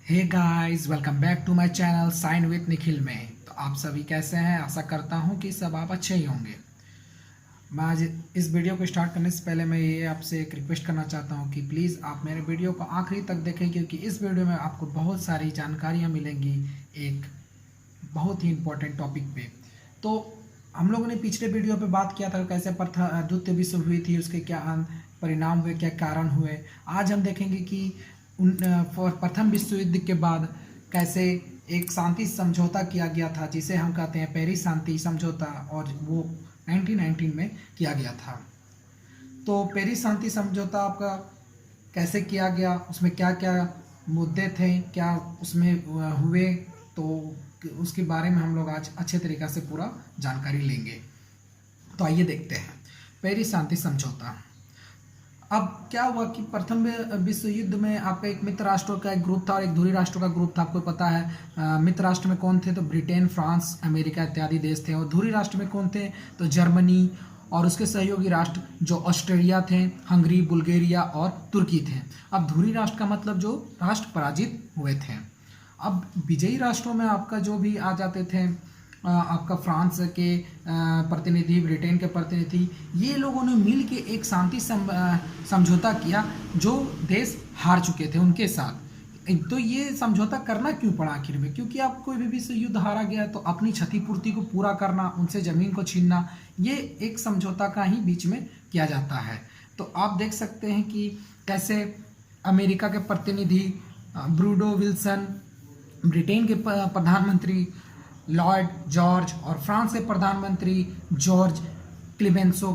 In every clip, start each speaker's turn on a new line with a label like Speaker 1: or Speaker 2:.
Speaker 1: Hey guys, welcome back to my channel sign with Nikhil में। तो आप सभी कैसे हैं? आशा करता हूं कि सब आप अच्छे ही होंगे। मैं आज इस वीडियो को स्टार्ट करने से पहले मैं ये आपसे एक रिक्वेस्ट करना चाहता हूं कि प्लीज़ आप मेरे वीडियो को आखिरी तक देखें, क्योंकि इस वीडियो में आपको बहुत सारी जानकारियाँ मिलेंगी एक बहुत ही इम्पोर्टेंट टॉपिक पे। तो हम लोगों ने पिछले वीडियो पे बात किया था कैसे द्वितीय विश्व हुई थी, उसके क्या परिणाम हुए, क्या कारण हुए। आज हम देखेंगे कि प्रथम विश्व युद्ध के बाद कैसे एक शांति समझौता किया गया था, जिसे हम कहते हैं पेरिस शांति समझौता, और वो 1919 में किया गया था। तो पेरिस शांति समझौता आपका कैसे किया गया, उसमें क्या क्या मुद्दे थे, क्या उसमें हुए, तो उसके बारे में हम लोग आज अच्छे तरीक़े से पूरा जानकारी लेंगे। तो आइए देखते हैं पेरिस शांति समझौता। अब क्या हुआ कि प्रथम विश्व युद्ध में आपका एक मित्र राष्ट्रों का एक ग्रुप था और एक धुरी राष्ट्रों का ग्रुप था। आपको पता है मित्र राष्ट्र में कौन थे? तो ब्रिटेन, फ्रांस, अमेरिका इत्यादि देश थे। और धुरी राष्ट्र में कौन थे? तो जर्मनी और उसके सहयोगी राष्ट्र जो ऑस्ट्रेलिया थे, हंगरी, बुल्गारिया और तुर्की थे। अब धुरी राष्ट्र का मतलब जो राष्ट्र पराजित हुए थे। अब विजयी राष्ट्रों में आपका जो भी आ जाते थे, आपका फ्रांस के प्रतिनिधि, ब्रिटेन के प्रतिनिधि, ये लोगों ने मिल के एक शांति समझौता किया जो देश हार चुके थे उनके साथ। तो ये समझौता करना क्यों पड़ा आखिर में? क्योंकि आप कोई भी विश्व युद्ध हारा गया तो अपनी क्षतिपूर्ति को पूरा करना, उनसे ज़मीन को छीनना, ये एक समझौता का ही बीच में किया जाता है। तो आप देख सकते हैं कि कैसे अमेरिका के प्रतिनिधि वुडरो विल्सन, ब्रिटेन के प्रधानमंत्री लॉर्ड जॉर्ज और फ्रांस के प्रधानमंत्री जॉर्ज क्लेमेंसो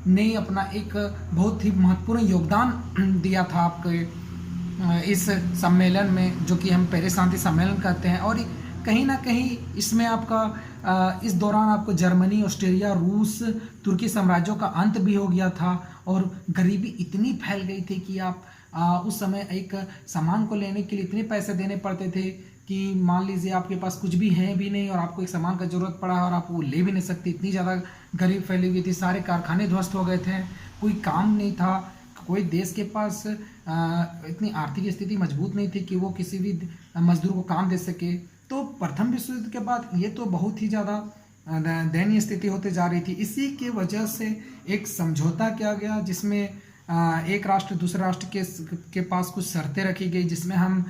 Speaker 1: ने अपना एक बहुत ही महत्वपूर्ण योगदान दिया था आपके इस सम्मेलन में, जो कि हम पेरिस शांति सम्मेलन कहते हैं। और कहीं ना कहीं इसमें आपका इस दौरान आपको जर्मनी, ऑस्ट्रेलिया, रूस, तुर्की साम्राज्यों का अंत भी हो गया था। और गरीबी इतनी फैल गई थी कि आप उस समय एक सामान को लेने के लिए इतने पैसे देने पड़ते थे कि मान लीजिए आपके पास कुछ भी है भी नहीं और आपको एक सामान का ज़रूरत पड़ा है और आप वो ले भी नहीं सकते। इतनी ज़्यादा गरीब फैली हुई थी, सारे कारखाने ध्वस्त हो गए थे, कोई काम नहीं था, कोई देश के पास इतनी आर्थिक स्थिति मजबूत नहीं थी कि वो किसी भी मजदूर को काम दे सके। तो प्रथम विश्व युद्ध के बाद ये तो बहुत ही ज़्यादा दयनीय स्थिति होते जा रही थी। इसी के वजह से एक समझौता किया गया, जिसमें एक राष्ट्र दूसरे राष्ट्र के पास कुछ शर्तें रखी गई, जिसमें हम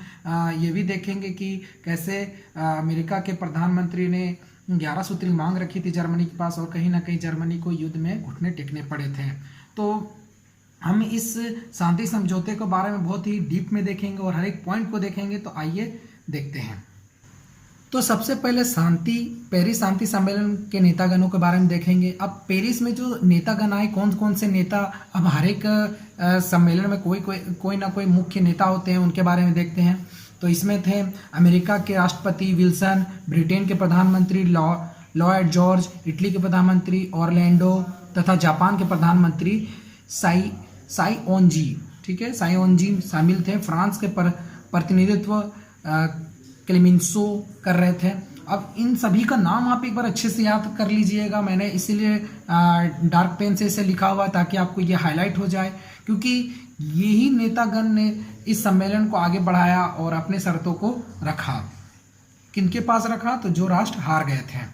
Speaker 1: ये भी देखेंगे कि कैसे अमेरिका के प्रधानमंत्री ने 11 सूत्री मांग रखी थी जर्मनी के पास, और कहीं ना कहीं जर्मनी को युद्ध में घुटने टेकने पड़े थे। तो हम इस शांति समझौते के बारे में बहुत ही डीप में देखेंगे और हर एक पॉइंट को देखेंगे। तो आइए देखते हैं। तो सबसे पहले पेरिस शांति सम्मेलन के नेतागणों के बारे में देखेंगे। अब पेरिस में जो नेतागण आए, कौन कौन से नेता, अब हर एक सम्मेलन में कोई ना कोई मुख्य नेता होते हैं, उनके बारे में देखते हैं। तो इसमें थे अमेरिका के राष्ट्रपति विल्सन, ब्रिटेन के प्रधानमंत्री लॉर्ड जॉर्ज, इटली के प्रधानमंत्री ऑरलैंडो तथा जापान के प्रधानमंत्री साइओनजी, ठीक है, साइओनजी शामिल थे। फ्रांस के प्रतिनिधित्व क्लेमेंसो कर रहे थे। अब इन सभी का नाम आप एक बार अच्छे से याद कर लीजिएगा। मैंने इसीलिए डार्क पेन से इसे लिखा हुआ ताकि आपको ये हाईलाइट हो जाए, क्योंकि यही नेतागण ने इस सम्मेलन को आगे बढ़ाया और अपने शर्तों को रखा। किनके पास रखा? तो जो राष्ट्र हार गए थे।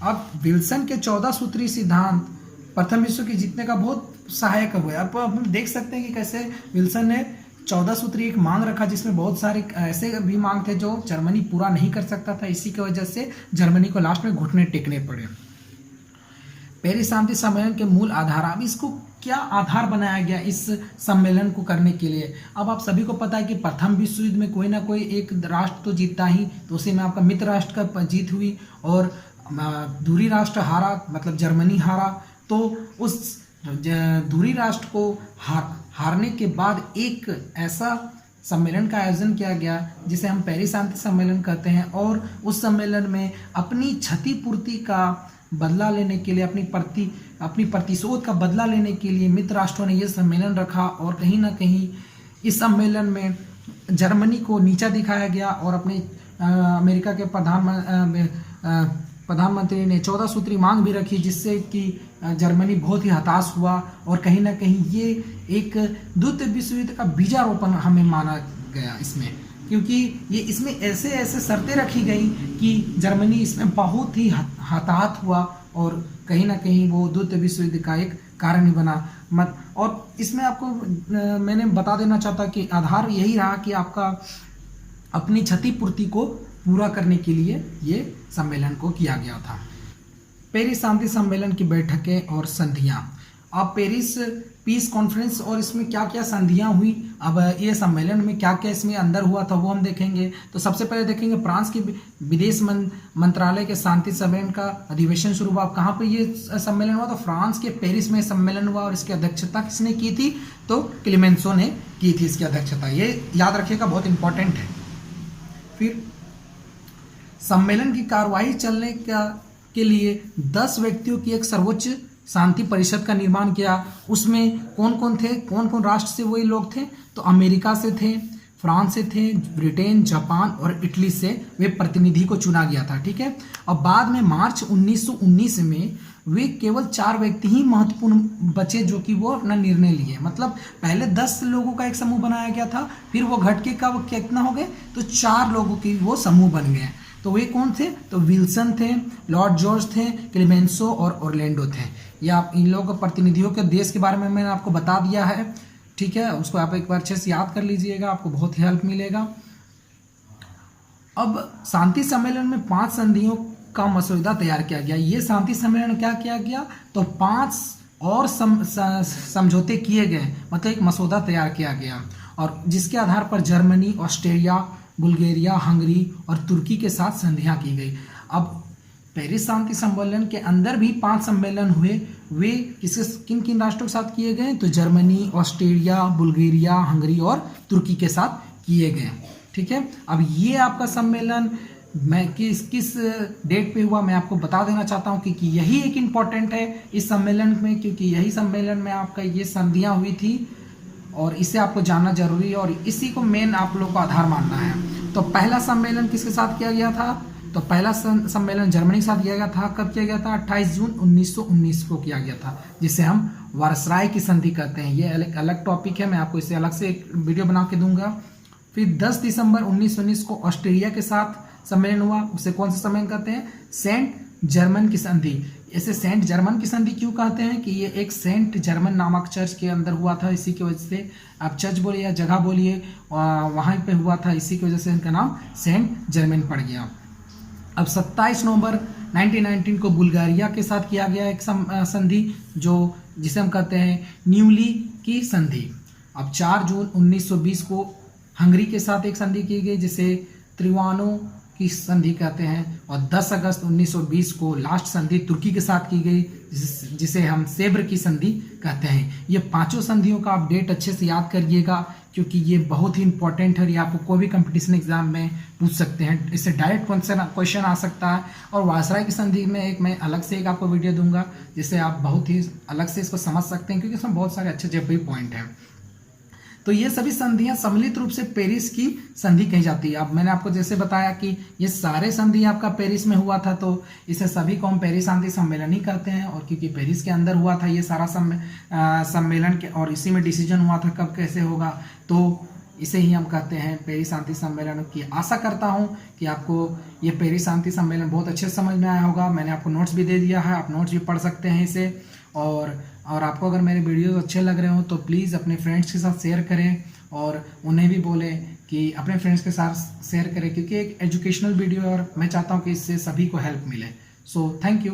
Speaker 1: अब विल्सन के 14 सूत्री सिद्धांत प्रथम विश्व के जीतने का बहुत सहायक हुए। अब हम देख सकते हैं कि कैसे विल्सन ने 14 सूत्री एक मांग रखा, जिसमें बहुत सारे ऐसे भी मांग थे जो जर्मनी पूरा नहीं कर सकता था। इसी की वजह से जर्मनी को लास्ट में घुटने टेकने पड़े। पेरिस शांति सम्मेलन के मूल आधार, अब इसको क्या आधार बनाया गया इस सम्मेलन को करने के लिए? अब आप सभी को पता है कि प्रथम विश्व युद्ध में कोई ना कोई एक राष्ट्र तो जीतता ही, तो उसी में आपका मित्र राष्ट्र का जीत हुई और धुरी राष्ट्र हारा, मतलब जर्मनी हारा। तो उस धुरी राष्ट्र को हारने के बाद एक ऐसा सम्मेलन का आयोजन किया गया जिसे हम पेरिस शांति सम्मेलन कहते हैं। और उस सम्मेलन में अपनी क्षतिपूर्ति का बदला लेने के लिए, अपनी प्रतिशोध का बदला लेने के लिए मित्र राष्ट्रों ने यह सम्मेलन रखा। और कहीं ना कहीं इस सम्मेलन में जर्मनी को नीचा दिखाया गया और अपने अमेरिका के प्रधानमंत्री ने 14 सूत्री मांग भी रखी, जिससे कि जर्मनी बहुत ही हताश हुआ। और कहीं ना कहीं ये एक द्वितीय विश्व युद्ध का बीजारोपण हमें माना गया इसमें। क्योंकि ये इसमें ऐसे ऐसे शर्तें रखी गई कि जर्मनी इसमें बहुत ही हताहत हुआ और कहीं ना कहीं वो द्वितीय विश्व युद्ध का एक कारण ही बना मत। और इसमें आपको मैंने बता देना चाहता कि आधार यही रहा कि आपका अपनी क्षतिपूर्ति को पूरा करने के लिए ये सम्मेलन को किया गया था। पेरिस शांति सम्मेलन की बैठकें और संधियां। अब पेरिस पीस कॉन्फ्रेंस और इसमें क्या क्या संधियां हुई, अब ये सम्मेलन में क्या क्या इसमें अंदर हुआ था वो हम देखेंगे। तो सबसे पहले देखेंगे फ्रांस के विदेश मंत्रालय के शांति सम्मेलन का अधिवेशन शुरू हुआ। कहाँ पे ये सम्मेलन हुआ? तो फ्रांस के पेरिस में सम्मेलन हुआ और इसकी अध्यक्षता किसने की थी? तो क्लेमेंसो ने की थी इसकी अध्यक्षता। ये याद रखिएगा, बहुत इंपॉर्टेंट है। फिर सम्मेलन की कार्यवाही चलने के लिए 10 व्यक्तियों की एक सर्वोच्च शांति परिषद का निर्माण किया। उसमें कौन कौन थे, कौन कौन राष्ट्र से वही लोग थे? तो अमेरिका से थे, फ्रांस से थे, ब्रिटेन, जापान और इटली से वे प्रतिनिधि को चुना गया था। ठीक है। और बाद में मार्च 1919 में वे केवल 4 व्यक्ति ही महत्वपूर्ण बचे जो कि वो अपना निर्णय लिए। मतलब पहले 10 लोगों का एक समूह बनाया गया था, फिर वो घट के कब कितना हो गए? तो 4 लोगों की वो समूह बन गए। तो वे कौन थे? तो विल्सन थे, लॉर्ड जॉर्ज थे, क्लेमेंसो और ऑरलैंडो थे। या आप इन लोगों के प्रतिनिधियों के देश के बारे में मैंने आपको बता दिया है। ठीक है, उसको आप एक बार अच्छे से याद कर लीजिएगा, आपको बहुत ही हेल्प मिलेगा। अब शांति सम्मेलन में 5 संधियों का मसौदा तैयार किया गया। ये शांति सम्मेलन क्या किया गया? तो 5 और समझौते किए गए, मतलब एक मसौदा तैयार किया गया और जिसके आधार पर जर्मनी, ऑस्ट्रेलिया, बुल्गारिया, हंगरी और तुर्की के साथ संधियां की गई। अब पेरिस शांति सम्मेलन के अंदर भी 5 सम्मेलन हुए। वे किन किन राष्ट्रों के साथ किए गए? तो जर्मनी, ऑस्ट्रेलिया, बुल्गारिया, हंगरी और तुर्की के साथ किए गए। ठीक है। अब ये आपका सम्मेलन मैं किस डेट पे हुआ मैं आपको बता देना चाहता हूँ, क्योंकि यही एक इम्पॉर्टेंट है इस सम्मेलन में, क्योंकि यही सम्मेलन में आपका ये संधियां हुई थी और इसे आपको जानना जरूरी है और इसी को मेन आप लोग को आधार मानना है। तो पहला सम्मेलन किसके साथ किया गया था? तो पहला सम्मेलन जर्मनी के साथ किया गया था। कब किया गया था? 28 जून 1919 को किया गया था, जिसे हम वार्साई की संधि कहते हैं। ये अलग टॉपिक है, मैं आपको इसे अलग से एक वीडियो बना के दूंगा। फिर 10 दिसंबर 1919 को ऑस्ट्रेलिया के साथ सम्मेलन हुआ। उसे कौन सा सम्मेलन कहते हैं? सेंट जर्मन की संधि। इसे सेंट जर्मन की संधि क्यों कहते हैं? कि ये एक सेंट जर्मन नामक चर्च के अंदर हुआ था, इसी की वजह से आप चर्च बोलिए या जगह बोलिए, वहाँ पे हुआ था, इसी की वजह से इनका नाम सेंट जर्मन पड़ गया। अब 27 नवंबर 1919 को बुल्गारिया के साथ किया गया एक संधि, जो जिसे हम कहते हैं न्यूली की संधि। अब 4 जून 1920 को हंगरी के साथ एक संधि की गई, जिसे त्रिवानो की संधि कहते हैं। और 10 अगस्त 1920 को लास्ट संधि तुर्की के साथ की गई, जिसे हम सेब्र की संधि कहते हैं। ये 5 संधियों का आप डेट अच्छे से याद करिएगा, क्योंकि ये बहुत ही इंपॉर्टेंट है। ये आपको कोई भी कंपटीशन एग्जाम में पूछ सकते हैं, इससे डायरेक्ट क्वेश्चन आ सकता है। और वायसराय की संधि में मैं अलग से एक आपको वीडियो दूंगा, जिससे आप बहुत ही अलग से इसको समझ सकते हैं, क्योंकि इसमें बहुत सारे अच्छे जरूरी पॉइंट हैं। तो ये सभी संधियां सम्मिलित रूप से पेरिस की संधि कही जाती है। अब मैंने आपको जैसे बताया कि ये सारे संधि आपका पेरिस में हुआ था, तो इसे सभी को हम पेरिस शांति सम्मेलन ही कहते हैं। और क्योंकि पेरिस के अंदर हुआ था ये सारा सम्मेलन के, और इसी में डिसीजन हुआ था कब कैसे होगा, तो इसे ही हम कहते हैं पेरिस शांति सम्मेलन की। आशा करता हूँ कि आपको ये पेरिस शांति सम्मेलन बहुत अच्छे से समझ में आया होगा। मैंने आपको नोट्स भी दे दिया है, आप नोट्स भी पढ़ सकते हैं इसे। और आपको अगर मेरे वीडियोस अच्छे लग रहे हो तो प्लीज़ अपने फ्रेंड्स के साथ शेयर करें और उन्हें भी बोलें कि अपने फ्रेंड्स के साथ शेयर करें, क्योंकि एक एजुकेशनल वीडियो है और मैं चाहता हूँ कि इससे सभी को हेल्प मिले। So thank you.